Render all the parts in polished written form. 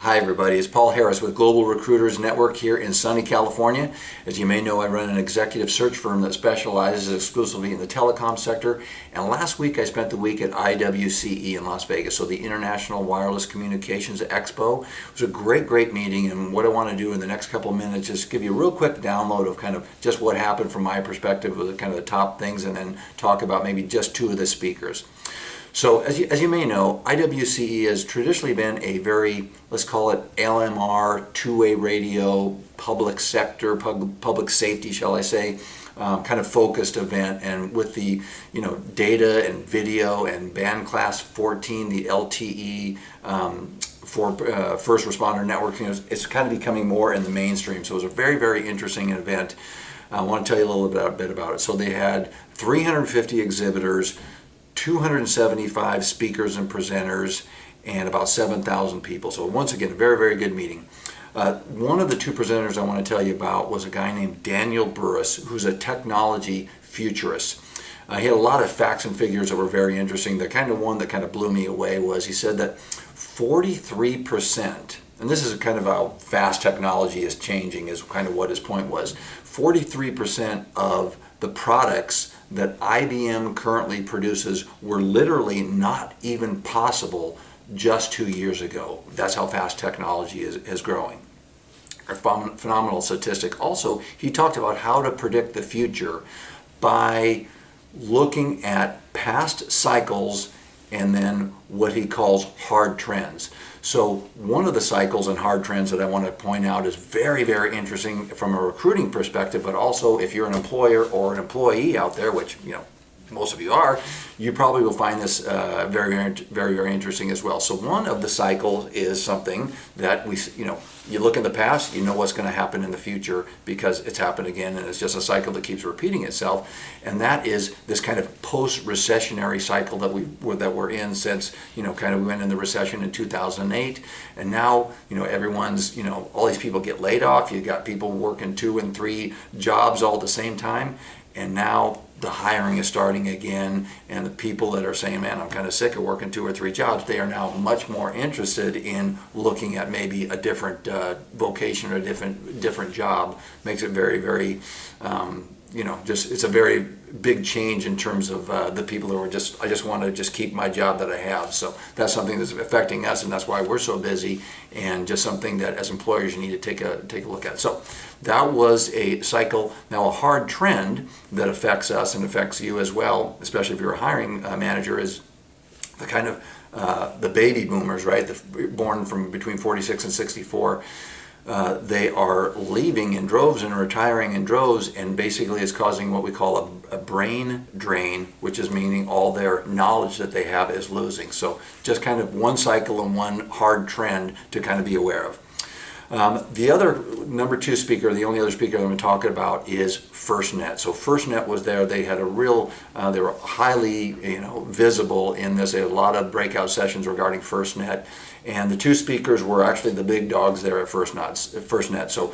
Hi everybody, it's Paul Harris with Global Recruiters Network here in sunny California. As you may know, I run an executive search firm that specializes exclusively in the telecom sector. And last week I spent the week at IWCE in Las Vegas, so the International Wireless Communications Expo. It was a great meeting, and what I want to do in the next couple of minutes is give you a real quick download of kind of just what happened from my perspective with kind of the top things, and then talk about maybe just two of the speakers. So as you may know, IWCE has traditionally been a very, let's call it LMR, two-way radio, public sector, public safety, shall I say, kind of focused event. And with the, data and video and band class 14, the LTE for first responder network, it's kind of becoming more in the mainstream. So it was a very interesting event. I want to tell you a little bit about it. So they had 350 exhibitors, 275 speakers and presenters, and about 7,000 people. So once again, a very good meeting. One of the two presenters I want to tell you about was a guy named Daniel Burris, who's a technology futurist. He had a lot of facts and figures that were very interesting. The kind of one that kind of blew me away was he said that 43%, and this is kind of how fast technology is changing, is kind of what his point was, 43% of the products that IBM currently produces were literally not even possible just 2 years ago. That's how fast technology is growing. A phenomenal statistic. Also, he talked about how to predict the future by looking at past cycles and then what he calls hard trends. So one of the cycles and hard trends that I want to point out is very interesting from a recruiting perspective, but also if you're an employer or an employee out there, which most of you are, you probably will find this very interesting as well. So one of the cycles is something that you look in the past, you know what's going to happen in the future because it's happened again, and it's just a cycle that keeps repeating itself. And that is this kind of post-recessionary cycle that we're in since kind of we went in the recession in 2008, and now everyone's all these people get laid off. You got people working 2 and 3 jobs all at the same time, and now the hiring is starting again, and the people that are saying, man, I'm kind of sick of working 2 or 3 jobs, they are now much more interested in looking at maybe a different vocation or a different job. Makes it very it's a very big change in terms of the people who are I just want to just keep my job that I have. So that's something that's affecting us, and that's why we're so busy, and just something that as employers you need to take a look at. So that was a cycle. Now a hard trend that affects us and affects you as well, especially if you're a hiring manager, is the kind of the baby boomers, right? Born from between 46 and 64. They are leaving in droves and retiring in droves, and basically it's causing what we call a brain drain, which is meaning all their knowledge that they have is losing. So just kind of one cycle and one hard trend to kind of be aware of. The other number 2 speaker, the only other speaker that I'm talking about, is FirstNet. So FirstNet was there. They had a real, they were highly visible in this. They had a lot of breakout sessions regarding FirstNet. And the 2 speakers were actually the big dogs there at FirstNet. So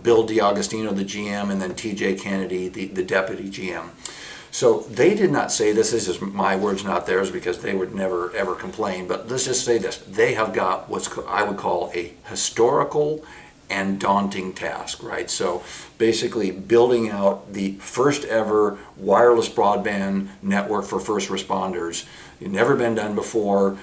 Bill D'Agostino, the GM, and then TJ Kennedy, the deputy GM. So they did not say, this is just my words, not theirs, because they would never ever complain, but let's just say this: they have got what I would call a historical and daunting task, right? So basically building out the first ever wireless broadband network for first responders. It's never been done before.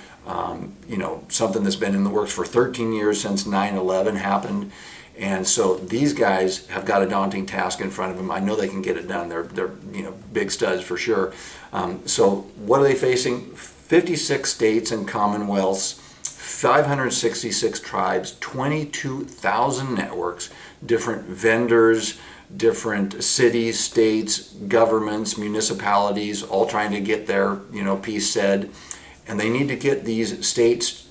Something that's been in the works for 13 years since 9/11 happened. And so these guys have got a daunting task in front of them. I know they can get it done. They're big studs for sure. So what are they facing? 56 states and commonwealths, 566 tribes, 22,000 networks, different vendors, different cities, states, governments, municipalities, all trying to get their piece said. And they need to get these states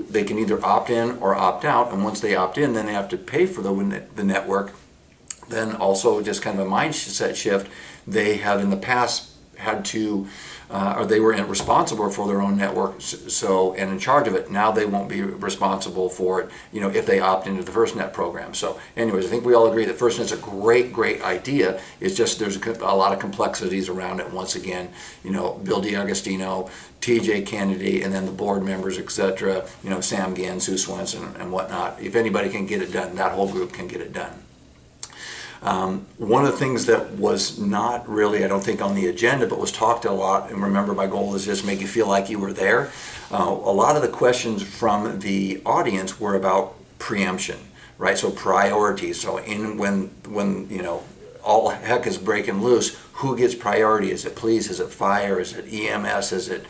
they can either opt in or opt out, and once they opt in, then they have to pay for the network. Then also just kind of a mindset shift, they have in the past had to or they were responsible for their own network, so, and in charge of it. Now they won't be responsible for it, if they opt into the FirstNet program. So anyways, I think we all agree that FirstNet's a great idea. It's just there's a lot of complexities around it. Once again, Bill D'Agostino, TJ Kennedy, and then the board members, etc., Sam Ginn, Sue Swenson, and whatnot. If anybody can get it done, that whole group can get it done. One of the things that was not really, I don't think, on the agenda, but was talked a lot, and remember, my goal is just make you feel like you were there. A lot of the questions from the audience were about preemption, right? So priorities. So when all heck is breaking loose, who gets priority? Is it police? Is it fire? Is it EMS? Is it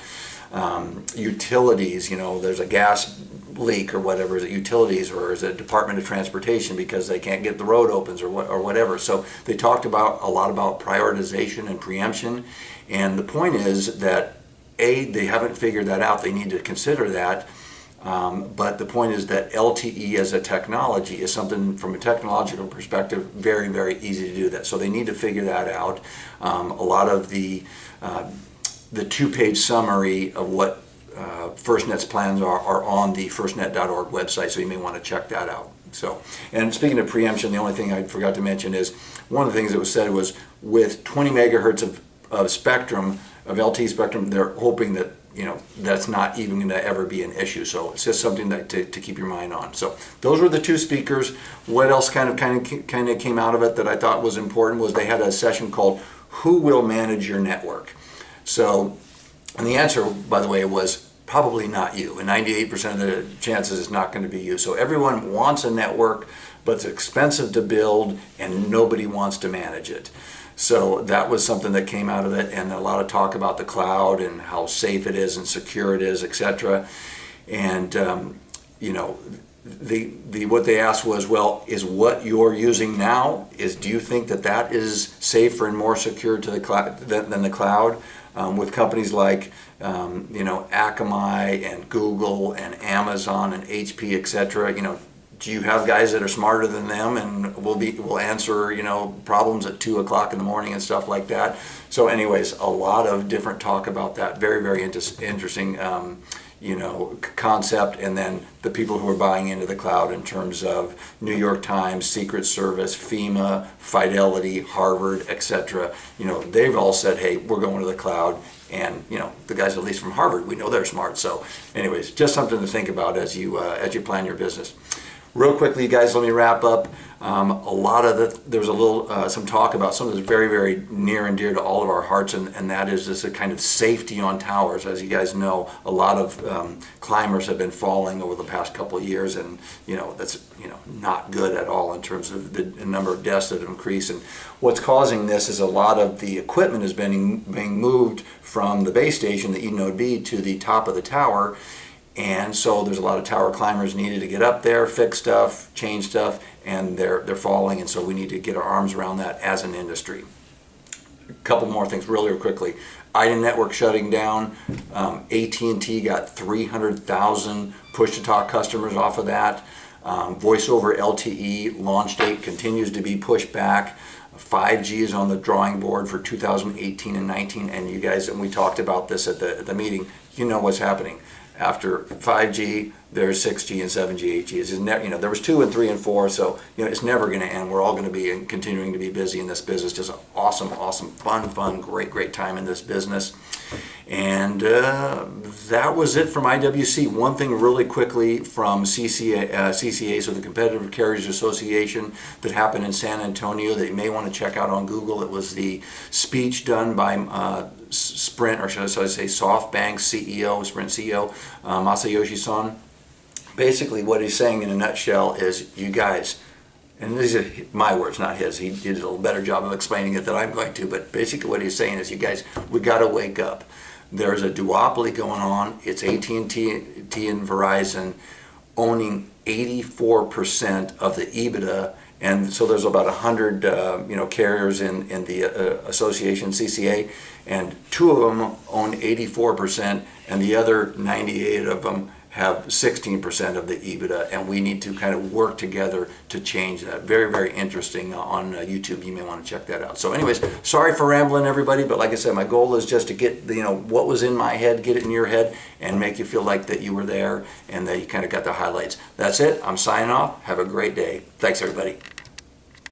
utilities? There's a gas leak or whatever. Is it utilities, or is it Department of Transportation because they can't get the road opens or whatever? So they talked a lot about prioritization and preemption, and the point is that they haven't figured that out. They need to consider that. But the point is that LTE as a technology is something, from a technological perspective, very easy to do that. So they need to figure that out. A lot of the two-page summary of what FirstNet's plans are on the firstnet.org website, so you may want to check that out. So, and speaking of preemption, the only thing I forgot to mention is one of the things that was said was with 20 megahertz of spectrum, of LTE spectrum, they're hoping that that's not even going to ever be an issue. So it's just something that to keep your mind on. So those were the two speakers. What else kind of came out of it that I thought was important was they had a session called "Who Will Manage Your Network?" So, and the answer, by the way, was probably not you. And 98% of the chances it's not going to be you. So everyone wants a network, but it's expensive to build and nobody wants to manage it. So that was something that came out of it, and a lot of talk about the cloud and how safe it is and secure it is, etc. And what they asked was, well, is what you're using now, do you think that is safer and more secure to the cloud than the cloud? With companies like Akamai and Google and Amazon and HP, etc. Do you have guys that are smarter than them and will answer problems at 2 o'clock in the morning and stuff like that? So anyways, a lot of different talk about that. Very interesting concept. And then the people who are buying into the cloud in terms of New York Times, Secret Service, FEMA, Fidelity, Harvard, etc. They've all said, hey, we're going to the cloud. And the guys, at least from Harvard, we know they're smart. So anyways, just something to think about as you plan your business. Real quickly, guys, let me wrap up. There was some talk about something that's very near and dear to all of our hearts, and that is this kind of safety on towers. As you guys know, a lot of climbers have been falling over the past couple of years, and that's not good at all in terms of the number of deaths that have increased. And what's causing this is a lot of the equipment is being moved from the base station, the eNode B, to the top of the tower. And so there's a lot of tower climbers needed to get up there, fix stuff, change stuff, and they're falling. And so we need to get our arms around that as an industry. A couple more things really quickly. IDA network shutting down. AT&T got 300,000 push-to-talk customers off of that. Voice over LTE launch date continues to be pushed back. 5G is on the drawing board for 2018 and 19. And you guys, and we talked about this at the meeting, what's happening. After 5G, there's 6G and 7G, 8G. There was 2 and 3 and 4, so it's never going to end. We're all going to be continuing to be busy in this business. Just awesome, fun, great time in this business. And that was it from IWC. One thing really quickly from CCA, so the Competitive Carriers Association, that happened in San Antonio that you may want to check out on Google. It was the speech done by Sprint, or should I say SoftBank CEO, Sprint CEO, Masayoshi-son. Basically what he's saying in a nutshell is, you guys, and these are my words, not his, he did a little better job of explaining it than I'm going to, but basically what he's saying is, you guys, we got to wake up. There's a duopoly going on. It's AT&T and Verizon owning 84% of the EBITDA. And so there's about 100 carriers in the association, CCA, and 2 of them own 84%, and the other 98 of them have 16% of the EBITDA, and we need to kind of work together to change that. Very, very interesting on YouTube. You may want to check that out. So anyways, sorry for rambling, everybody, but like I said, my goal is just to get what was in my head, get it in your head, and make you feel like that you were there and that you kind of got the highlights. That's it. I'm signing off. Have a great day. Thanks, everybody.